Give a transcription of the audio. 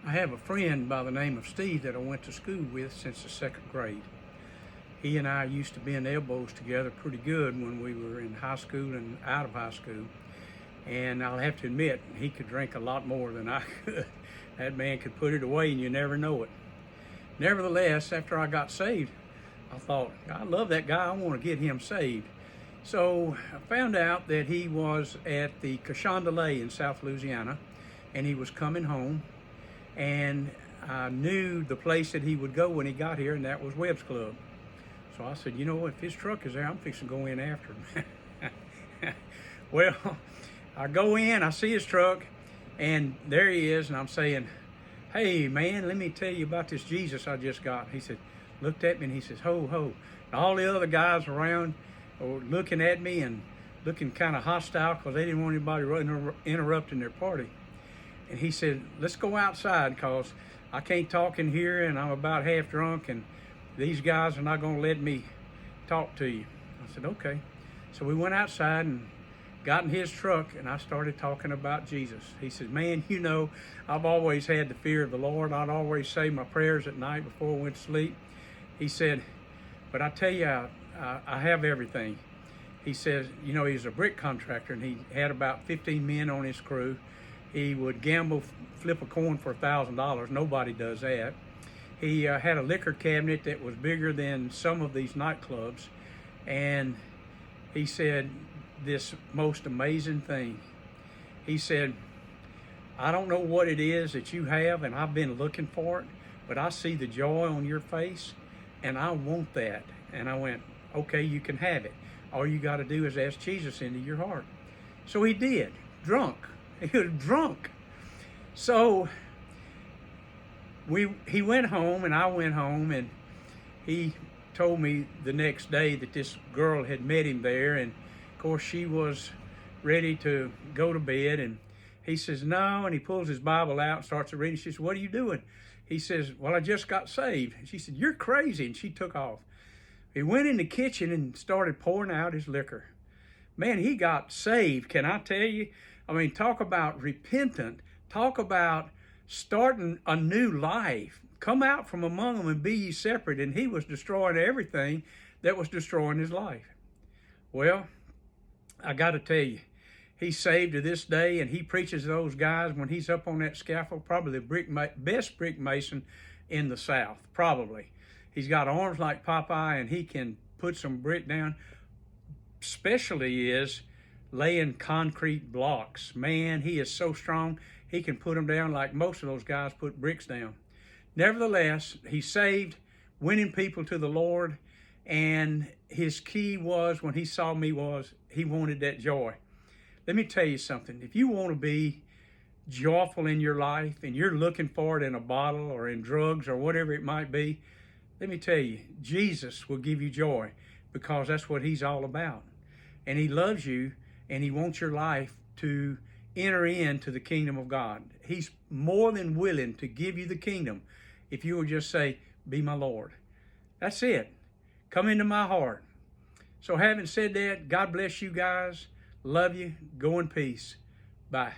I have a friend by the name of Steve that I went to school with since the second grade. He and I used to be in elbows together pretty good when we were in high school and out of high school. And I'll have to admit, he could drink a lot more than I could. That man could put it away and you never know it. Nevertheless, after I got saved, I thought, I love that guy, I want to get him saved. So I found out that he was at the Cochon de Lay in South Louisiana, and he was coming home, and I knew the place that he would go when he got here, and that was Webb's Club. So I said, you know, if his truck is there, I'm fixing to go in after him. Well, I go in, I see his truck, and there he is, and I'm saying, hey man, let me tell you about this Jesus I just got. He said, looked at me and he says, ho, ho. And all the other guys around were looking at me and looking kind of hostile because they didn't want anybody interrupting their party. And he said, let's go outside because I can't talk in here and I'm about half drunk and these guys are not going to let me talk to you. I said, okay. So we went outside and got in his truck and I started talking about Jesus. He said, man, you know, I've always had the fear of the Lord. I'd always say my prayers at night before I went to sleep. He said, but I tell you, I have everything. He says, you know, he's a brick contractor and he had about 15 men on his crew. He would gamble, flip a coin for $1,000. Nobody does that. He had a liquor cabinet that was bigger than some of these nightclubs. And he said this most amazing thing. He said, I don't know what it is that you have, and I've been looking for it, but I see the joy on your face, and I want that. And I went, okay, you can have it. All you got to do is ask Jesus into your heart. So he did, drunk. He was drunk. So he went home, and I went home, and he told me the next day that this girl had met him there, and of course she was ready to go to bed, and he says, no, and he pulls his Bible out and starts to read. She says, what are you doing? He says, well, I just got saved. And she said, you're crazy, and she took off. He went in the kitchen and started pouring out his liquor. Man, he got saved, can I tell you? I mean, talk about repentant, talk about starting a new life. Come out from among them and be ye separate. And he was destroying everything that was destroying his life. Well, I got to tell you, he's saved to this day, and he preaches to those guys when he's up on that scaffold, probably the best brick mason in the South, probably. He's got arms like Popeye, and he can put some brick down. Specialty is laying concrete blocks. Man, he is so strong, he can put them down like most of those guys put bricks down. Nevertheless, he's saved, winning people to the Lord, and his key was, when he saw me, was he wanted that joy. Let me tell you something. If you want to be joyful in your life and you're looking for it in a bottle or in drugs or whatever it might be, let me tell you, Jesus will give you joy because that's what he's all about. And he loves you and he wants your life to enter into the kingdom of God. He's more than willing to give you the kingdom if you will just say, be my Lord. That's it. Come into my heart. So having said that, God bless you guys. Love you. Go in peace. Bye.